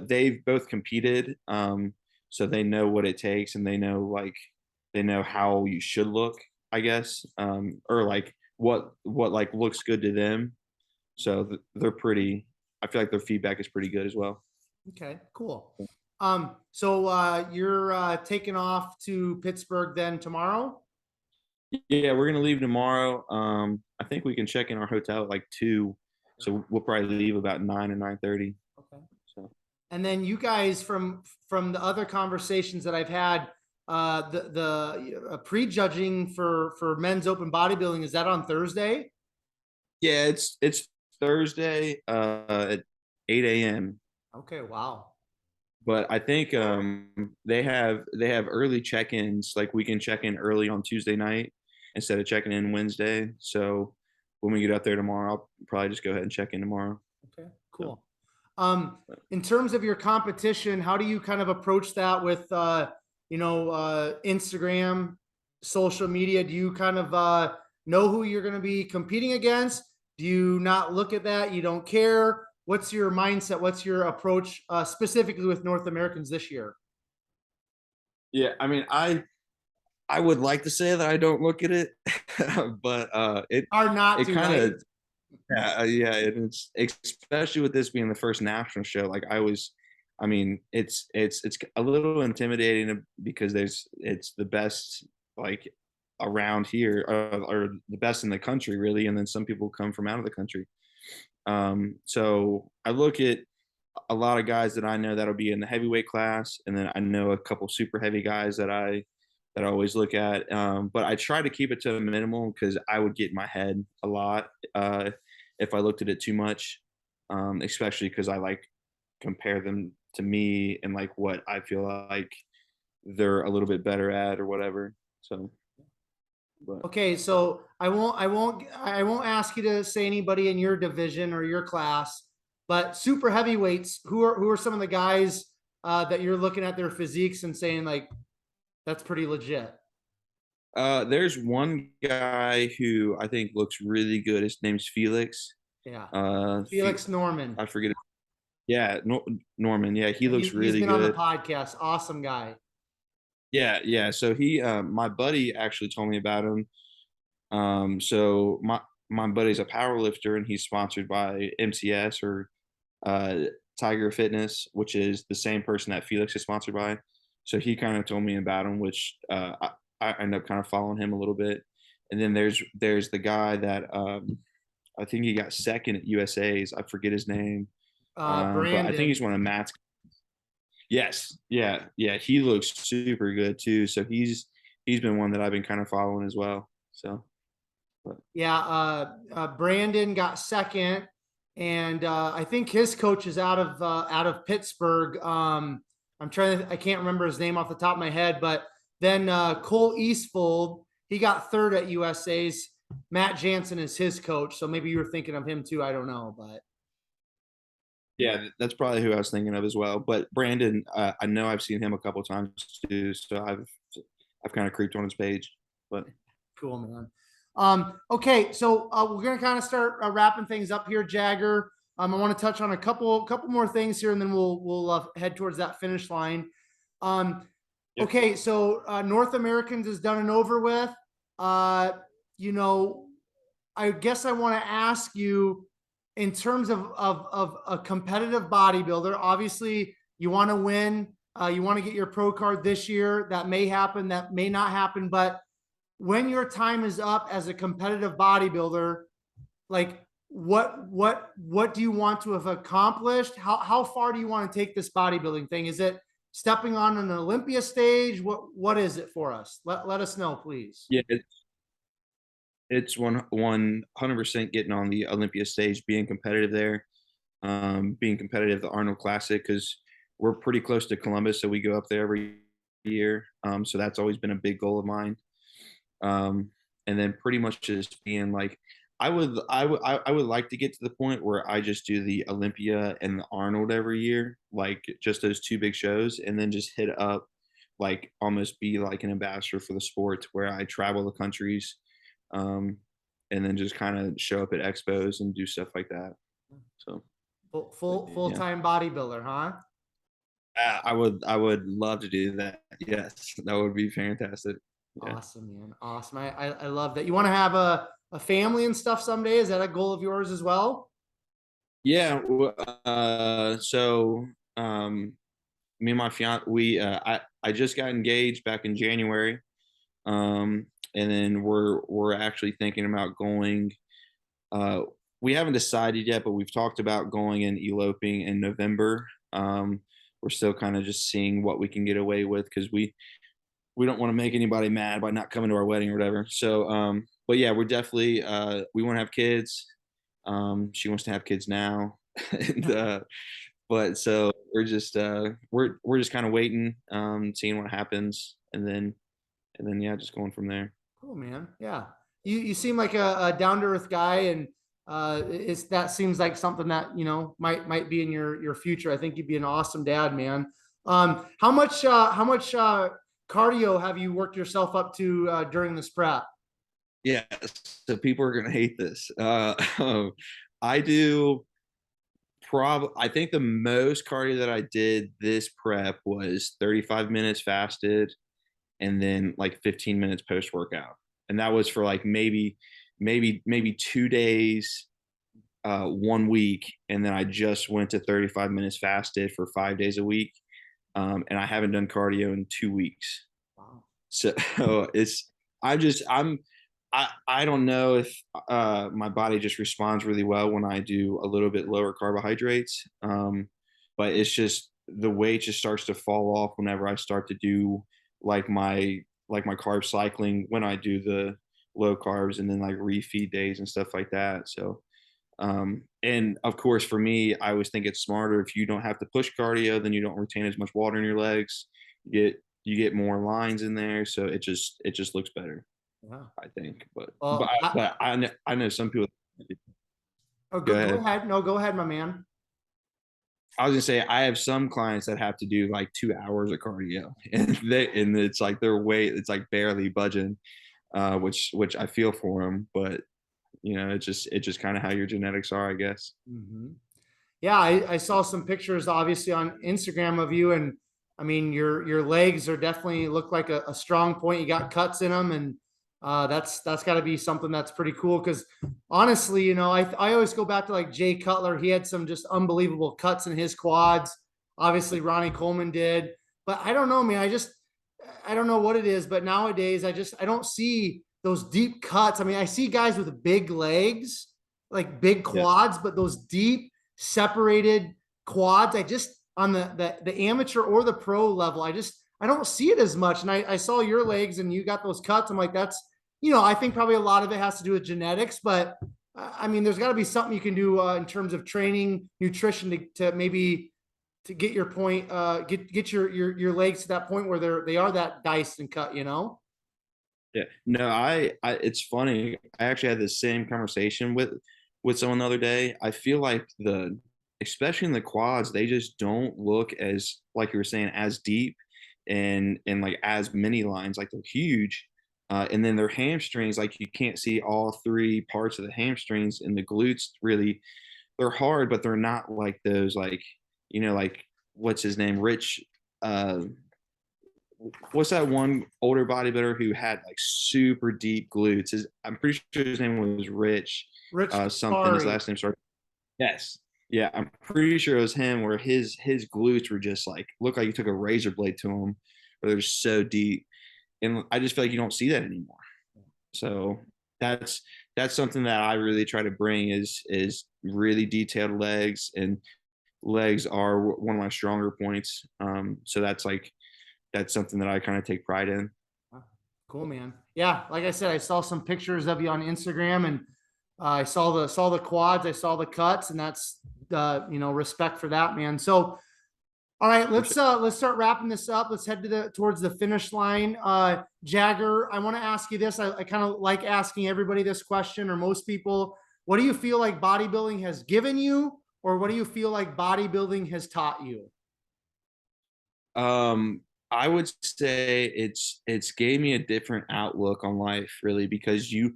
They've both competed, so they know what it takes and they know how you should look, I guess, or like what like looks good to them. So they're pretty. I feel like their feedback is pretty good as well. Okay, cool. So you're taking off to Pittsburgh then tomorrow? Yeah, we're gonna leave tomorrow. I think we can check in our hotel at like 2, so we'll probably leave about 9 or 9:30. Okay. So And then you guys from the other conversations that I've had, the prejudging for men's open bodybuilding, is that on Thursday? yeah, it's Thursday at 8 a.m. Okay, wow. But I think they have early check-ins. Like we can check in early on Tuesday night instead of checking in Wednesday. So when we get up there tomorrow, I'll probably just go ahead and check in tomorrow. Okay, So, cool. In terms of your competition, how do you kind of approach that with Instagram, social media? Do you kind of know who you're going to be competing against? Do you not look at that? You don't care? What's your mindset? What's your approach specifically with North Americans this year? yeah, I mean, I would like to say that I don't look at it, but Hard not it to, kind right? of yeah, it's especially with this being the first national show. Like I mean, it's a little intimidating because it's the best like around here or the best in the country really, and then some people come from out of the country. So I look at a lot of guys that I know that'll be in the heavyweight class, and then I know a couple super heavy guys that I always look at. But I try to keep it to a minimum because I would get in my head a lot if I looked at it too much, especially because I like compare them to me and like what I feel like they're a little bit better at or whatever. So, but Okay, so I won't ask you to say anybody in your division or your class, but super heavyweights, who are some of the guys that you're looking at their physiques and saying like that's pretty legit? there's one guy who I think looks really good. His name's Felix. Yeah, Uh, Felix Norman. I forget. Yeah, Norman. Yeah, he looks He's really been on the good. podcast. Awesome guy. Yeah, yeah. So my buddy actually told me about him. So my buddy's a power lifter and he's sponsored by MCS or uh, Tiger Fitness, which is the same person that Felix is sponsored by. So he kind of told me about him, which I ended up kind of following him a little bit. And then there's the guy that I think he got second at USA's. I forget his name, but I think Brandon. he's one of Matt's. Yes, yeah, yeah. He looks super good too. So he's been one that I've been kind of following as well. So, but Yeah, Brandon got second. and I think his coach is out of Pittsburgh. I can't remember his name off the top of my head, but then Cole Eastfold, he got third at USA's. Matt Jansen is his coach, so maybe you were thinking of him too. I don't know, but Yeah, that's probably who I was thinking of as well. But Brandon, I know I've seen him a couple times too, so I've kind of creeped on his page. But cool, man. Okay, so we're gonna kind of start wrapping things up here, Jagger. I want to touch on a couple more things here, and then we'll head towards that finish line. Um, yep. Okay, so North Americans is done and over with. You know, I guess I want to ask you, in terms of a competitive bodybuilder, obviously you want to win. You want to get your pro card this year. That may happen, that may not happen. But when your time is up as a competitive bodybuilder, like what do you want to have accomplished? How far do you want to take this bodybuilding thing? Is it stepping on an Olympia stage? What is it for us? Let us know, please. Yeah, it's 100% getting on the Olympia stage, being competitive there, being competitive at the Arnold Classic, because we're pretty close to Columbus, so we go up there every year. So that's always been a big goal of mine. And then pretty much just being like, I would like to get to the point where I just do the Olympia and the Arnold every year, like just those two big shows, and then just hit up, like almost be like an ambassador for the sport, where I travel the countries, um, and then just kind of show up at expos and do stuff like that. So Full time bodybuilder, huh? I would love to do that. Yes, that would be fantastic. Yeah. Awesome, man. Awesome. I love that. You want to have a family and stuff someday? Is that a goal of yours as well? Yeah. So me and my fiance, I just got engaged back in January, and then we're actually thinking about going. Uh, we haven't decided yet, but we've talked about going and eloping in November. We're still kind of just seeing what we can get away with, because we don't want to make anybody mad by not coming to our wedding or whatever. So, but yeah, we're definitely we want to have kids. She wants to have kids now, and but so we're just kind of waiting, seeing what happens, and then yeah, just going from there. Cool, man. Yeah. You seem like a down to earth guy, and that seems like something that, might be in your future. I think you'd be an awesome dad, man. How much cardio have you worked yourself up to during this prep? Yeah, so people are gonna hate this. I do I think the most cardio that I did this prep was 35 minutes fasted, and then like 15 minutes post workout, and that was for like maybe 2 days, 1 week, and then I just went to 35 minutes fasted for 5 days a week, and I haven't done cardio in 2 weeks. Wow. So it's I don't know if my body just responds really well when I do a little bit lower carbohydrates, but it's just the weight just starts to fall off whenever I start to do like my carb cycling, when I do the low carbs and then like refeed days and stuff like that. So and of course for me, I always think it's smarter if you don't have to push cardio, then you don't retain as much water in your legs. You get more lines in there, so it just looks better. Yeah. I think, but Well, I know some people. oh, Go go ahead. ahead. No, go ahead, my man. I was gonna say I have some clients that have to do like 2 hours of cardio, and it's like their weight, it's like barely budging, which I feel for them, but it's just kind of how your genetics are, I guess. Mhm. Yeah, I saw some pictures obviously on Instagram of you, and I mean your legs are definitely look like a strong point. You got cuts in them, and that's got to be something that's pretty cool. Because honestly, I always go back to like Jay Cutler. He had some just unbelievable cuts in his quads. Obviously, Ronnie Coleman did, but I don't know, man. I don't know what it is, but nowadays I don't see those deep cuts. I mean, I see guys with big legs, like big Yeah. quads, but those deep separated quads, I just on the amateur or the pro level, I don't see it as much. And I saw your legs and you got those cuts. I'm like, I think probably a lot of it has to do with genetics, but I mean, there's got to be something you can do in terms of training, nutrition to maybe to get your point, get your legs to that point where they are that diced and cut, you know? Yeah. No, it's funny. I actually had the same conversation with someone the other day. I feel like especially in the quads, they just don't look as, like you were saying, as deep and like as many lines. Like they're huge. And then their hamstrings, like you can't see all three parts of the hamstrings, and the glutes really, they're hard, but they're not like those, like, like what's his name? Rich, uh what's that one older bodybuilder who had like super deep glutes? I'm pretty sure his name was Rich, Rich something. His Safari. last name started. Yes. Yeah, I'm pretty sure it was him where his glutes were just like look like you took a razor blade to them, where they're just so deep. And I just feel like you don't see that anymore. So that's that's something that I really try to bring is really detailed legs, and legs are one of my stronger points. So that's something that I kind of take pride in. Cool, man. Yeah, like I said, I saw some pictures of you on Instagram, and I saw the quads, I saw the cuts, and that's respect for that, man. So, all right, let's start wrapping this up. Let's head to towards the finish line. Jagger, I want to ask you this. I kind of like asking everybody this question, or most people. What do you feel like bodybuilding has given you, or what do you feel like bodybuilding has taught you? Um, I would say it's gave me a different outlook on life, really, because you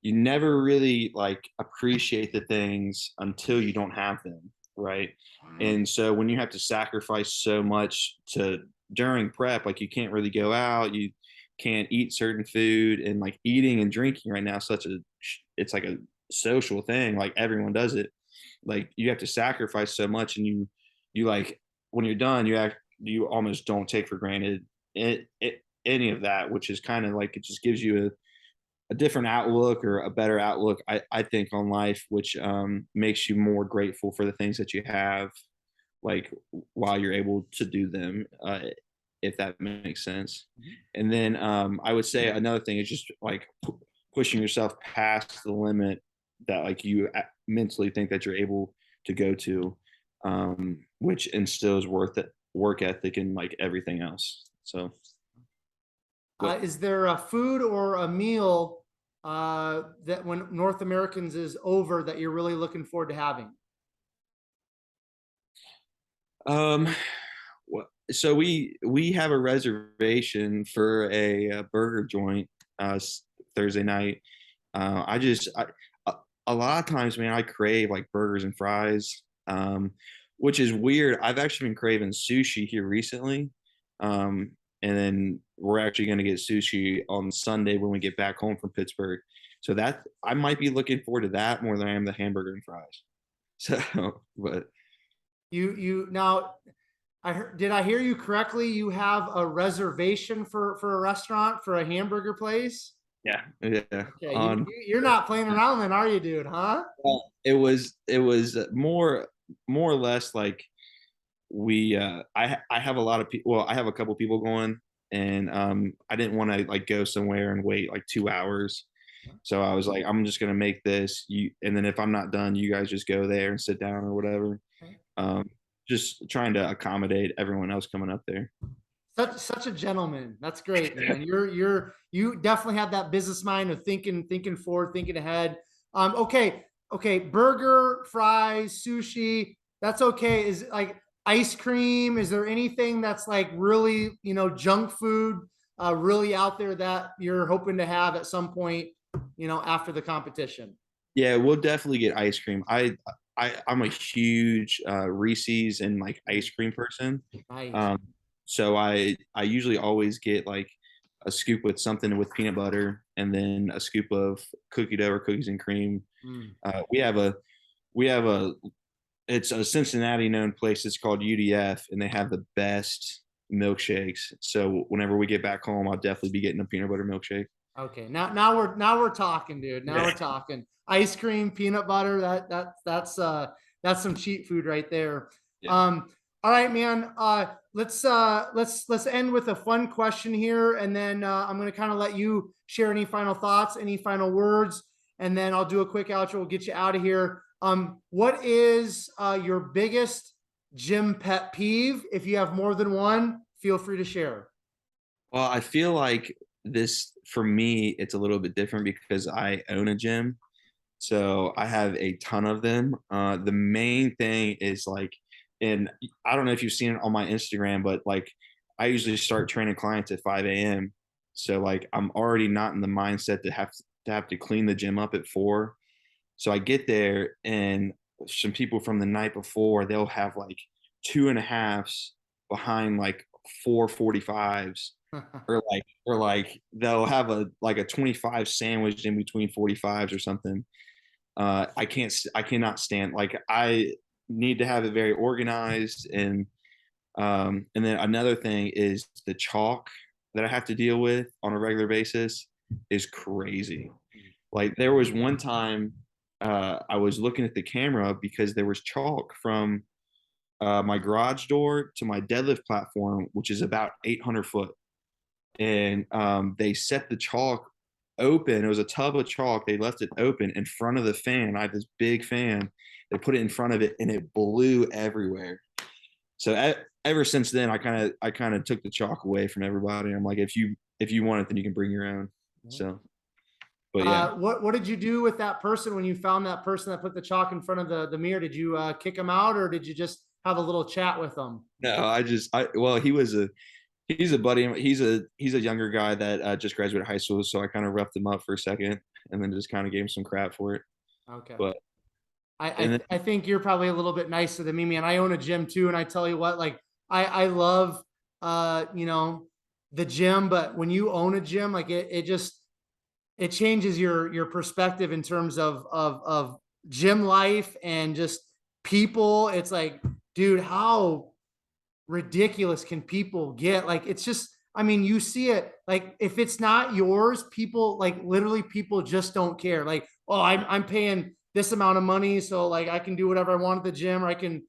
never really like appreciate the things until you don't have them, right? And so when you have to sacrifice so much to during prep, like you can't really go out, you can't eat certain food, and like eating and drinking right now is such a it's like a social thing, like everyone does it. Like you have to sacrifice so much, and you like when you're done, you almost don't take for granted any of that, which is kind of like it just gives you a different outlook, or a better outlook, I think, on life, which makes you more grateful for the things that you have, like while you're able to do them, if that makes sense. And then I would say another thing is just like pushing yourself past the limit that like you mentally think that you're able to go to, which instills work ethic and like everything else. So Is there a food or a meal that when North Americans is over that you're really looking forward to having? um so we have a reservation for a burger joint Thursday night. I just a lot of times, man, I crave like burgers and fries, which is weird. I've actually been craving sushi here recently, and then we're actually going to get sushi on Sunday when we get back home from Pittsburgh. So that I might be looking forward to that more than I am the hamburger and fries. So, but You now, did I hear you correctly? You have a reservation for a restaurant for a hamburger place? yeah, yeah. Okay, On you're not playing around then, are you, dude? Huh? it was more or less like we I have a lot of people, well, I have a couple people going, and I didn't want to like go somewhere and wait like 2 hours. So I was like, I'm just gonna make this, and then if I'm not done, you guys just go there and sit down or whatever. Um, just trying to accommodate everyone else coming up there. Such a gentleman. That's great, man. You definitely have that business mind of thinking forward, thinking ahead. Okay. Burger, fries, sushi. That's okay. Is like ice cream. Is there anything that's like really junk food, really out there that you're hoping to have at some point, after the competition? Yeah, we'll definitely get ice cream. I'm a huge Reese's and like ice cream person. Nice. Um, so I usually always get like a scoop with something with peanut butter, and then a scoop of cookie dough or cookies and cream. Mm. We have a it's a Cincinnati known place. It's called UDF, and they have the best milkshakes. So whenever we get back home, I'll definitely be getting a peanut butter milkshake. Okay, now we're talking, dude. Now we're talking. Ice cream, peanut butter. That's some cheap food right there. Yeah. All right, man. Let's end with a fun question here, and then I'm gonna kind of let you share any final thoughts, any final words, and then I'll do a quick outro. We'll get you out of here. What is your biggest gym pet peeve? If you have more than one, feel free to share. Well, I feel like this for me, it's a little bit different because I own a gym. So I have a ton of them. The main thing is like, and I don't know if you've seen it on my Instagram, but like I usually start training clients at 5 a.m. So like I'm already not in the mindset to have to clean the gym up at 4. So I get there and some people from the night before, they'll have like 2.5s behind like 4 45s, or like they'll have a 25 sandwiched in between 45s or something. I cannot stand, like I need to have it very organized. And then another thing is the chalk that I have to deal with on a regular basis is crazy. Like there was one time I was looking at the camera because there was chalk from my garage door to my deadlift platform, which is about 800 foot. And they set the chalk open. It was a tub of chalk. They left it open in front of the fan. I have this big fan. They put it in front of it and it blew everywhere. So ever since then, I kind of took the chalk away from everybody. I'm like, if you want it, then you can bring your own. So, but yeah. What did you do with that person when you found that person that put the chalk in front of the mirror? Did you kick him out, or did you just have a little chat with them? No, well, he's a buddy. He's a younger guy that just graduated high school. So I kind of roughed him up for a second and then just kind of gave him some crap for it. Okay. But I think you're probably a little bit nicer than me, man. I own a gym too, and I tell you what, like I love the gym, but when you own a gym, like it changes your perspective in terms of gym life and just people. It's like, dude, how ridiculous can people get? Like it's just, I mean, you see it, like if it's not yours, people, like literally people just don't care. Like, oh, I'm paying this amount of money, so like I can do whatever I want at the gym, or I can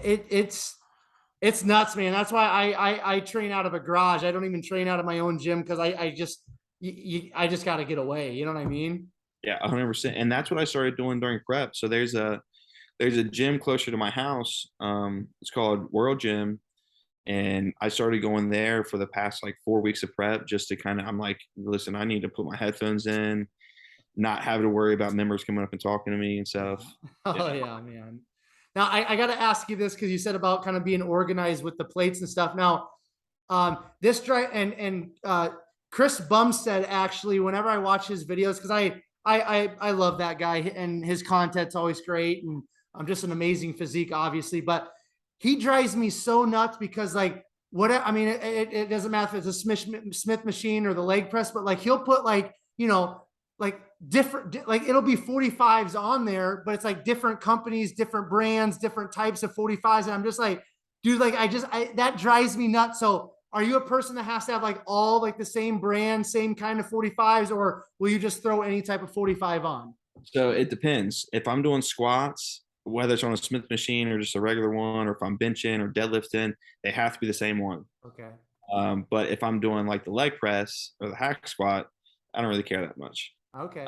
it's nuts, man. That's why I train out of a garage. I don't even train out of my own gym because I just got to get away. You know what I mean? yeah, 100%. And that's what I started doing during prep. So there's a gym closer to my house. It's called World Gym. And I started going there for the past like 4 weeks of prep just to I'm like, listen, I need to put my headphones in, not have to worry about members coming up and talking to me and stuff. Oh yeah, man. Now I got to ask you this because you said about kind of being organized with the plates and stuff. Now, this drive and Chris Bumstead, actually, whenever I watch his videos, because I love that guy and his content's always great, and I'm just an amazing physique, obviously, but he drives me so nuts because like I mean, it doesn't matter if it's a Smith machine or the leg press, but like he'll put like, like different, like it'll be 45s on there, but it's like different companies, different brands, different types of 45s. And I'm just like, dude, like that drives me nuts. So are you a person that has to have like all like the same brand, same kind of 45s, or will you just throw any type of 45 on? So it depends. If I'm doing squats, whether it's on a Smith machine or just a regular one, or if I'm benching or deadlifting, they have to be the same one. Okay. But if I'm doing like the leg press or the hack squat, I don't really care that much. Okay.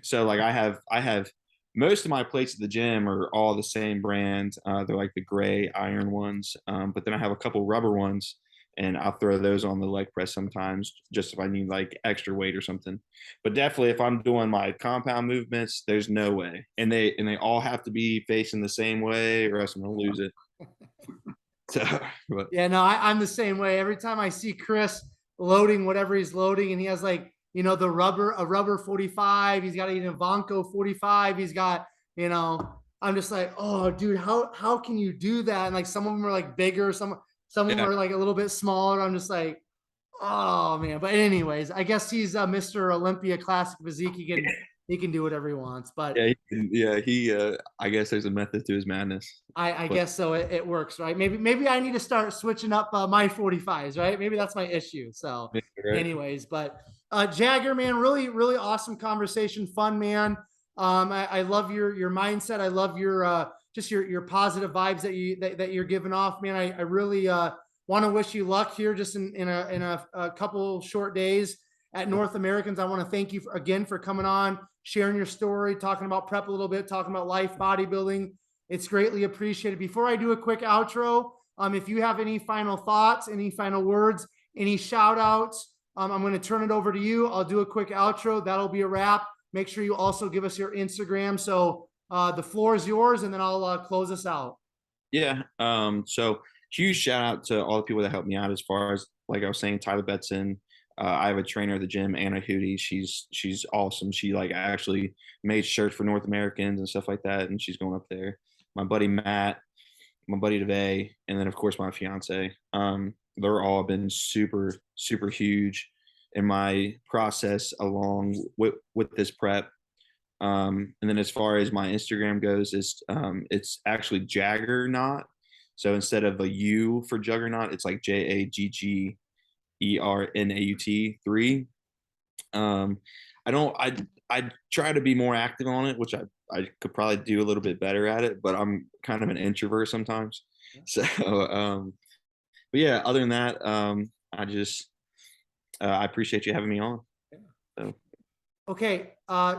So like I have most of my plates at the gym are all the same brand. They're like the gray iron ones. But then I have a couple rubber ones, and I'll throw those on the leg press sometimes just if I need like extra weight or something. But definitely if I'm doing my compound movements, there's no way. And they all have to be facing the same way or else I'm gonna lose it. So but Yeah, no, I'm the same way. Every time I see Chris loading whatever he's loading, and he has like, a rubber 45, he's got an Ivanko 45, he's got, I'm just like, oh dude, how can you do that? And like some of them are like bigger, some of them yeah. are like a little bit smaller. I'm just like, oh man. But anyways, I guess he's Mr. Olympia Classic Physique. He can do whatever he wants. But He I guess there's a method to his madness. I guess so. It works, right? Maybe I need to start switching up my 45s, right? Maybe that's my issue. So, Right. anyways, but Jagger, man, really, really awesome conversation, fun, man. I love your mindset. I love your just your positive vibes that you're giving off, man. I really want to wish you luck here, just in a couple short days at North Americans. I want to thank you again for coming on, sharing your story, talking about prep a little bit, talking about life bodybuilding. It's greatly appreciated. Before I do a quick outro, if you have any final thoughts, any final words, any shout outs, I'm going to turn it over to you. I'll do a quick outro. That'll be a wrap. Make sure you also give us your Instagram. So the floor is yours, and then I'll close us out. Yeah. So huge shout out to all the people that helped me out as far as, like I was saying, Tyler Betson. I have a trainer at the gym, Anna Hootie. She's awesome. She like actually made shirts for North Americans and stuff like that, and she's going up there. My buddy Matt, my buddy DeVay, and then of course my fiance. They're all been super, super huge in my process along with this prep. And then as far as my Instagram goes, it's actually Jaggar not. So instead of a U for Juggernaut, it's like JAGGERNAUT 3. I try to be more active on it, which I could probably do a little bit better at it, but I'm kind of an introvert sometimes. So but yeah, other than that, I appreciate you having me on. So. Okay,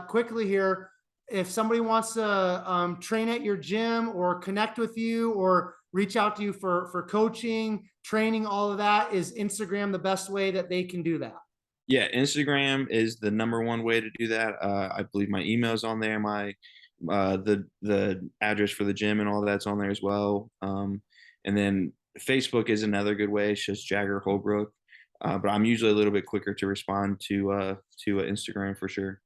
quickly here, if somebody wants to train at your gym or connect with you or reach out to you for coaching, training, all of that, is Instagram the best way that they can do that? Yeah, Instagram is the #1 way to do that. I believe my email's on there, my the address for the gym and all that's on there as well. And then Facebook is another good way. It's just Jaggar Holbrook. But I'm usually a little bit quicker to respond to Instagram for sure.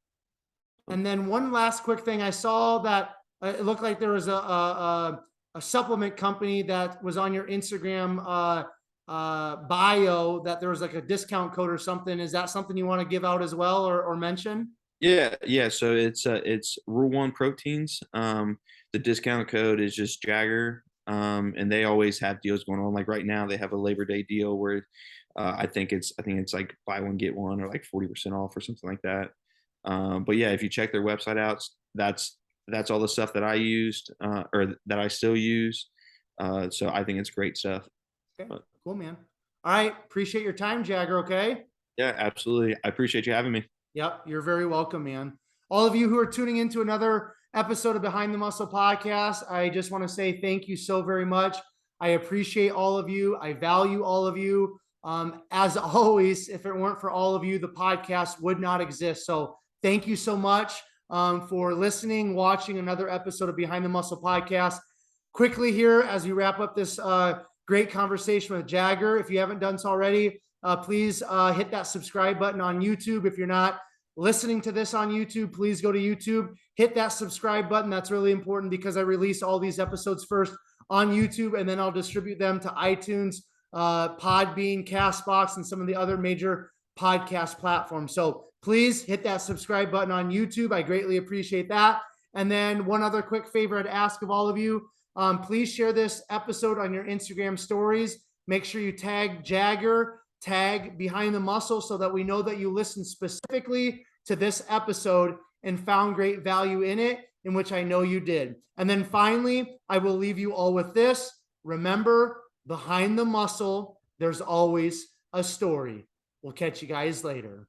And then one last quick thing, I saw that it looked like there was a supplement company that was on your Instagram bio, that there was like a discount code or something. Is that something you want to give out as well, or mention? Yeah. So it's Rule 1 Proteins. The discount code is just Jaggar. And they always have deals going on. Like right now, they have a Labor Day deal where I think it's like buy one get one, or like 40% off or something like that. But yeah, if you check their website out, that's all the stuff that I used or that I still use. So I think it's great stuff. Okay, cool, man. All right, appreciate your time, Jaggar. Okay. Yeah, absolutely. I appreciate you having me. Yep, you're very welcome, man. All of you who are tuning into another episode of Behind the Muscle podcast, I just want to say thank you so very much. I appreciate all of you. I value all of you. As always, if it weren't for all of you, the podcast would not exist. So thank you so much for listening, watching another episode of Behind the Muscle podcast. Quickly here, as we wrap up this great conversation with Jaggar, if you haven't done so already, please hit that subscribe button on YouTube. If you're not listening to this on YouTube, please go to YouTube, hit that subscribe button. That's really important because I release all these episodes first on YouTube, and then I'll distribute them to iTunes, Podbean, Castbox, and some of the other major podcast platforms. So please hit that subscribe button on YouTube. I greatly appreciate that. And then one other quick favor I'd ask of all of you, please share this episode on your Instagram stories. Make sure you tag Jaggar, tag Behind the Muscle, so that we know that you listened specifically to this episode and found great value in it, in which I know you did. And then finally, I will leave you all with this. Remember, behind the muscle, there's always a story. We'll catch you guys later.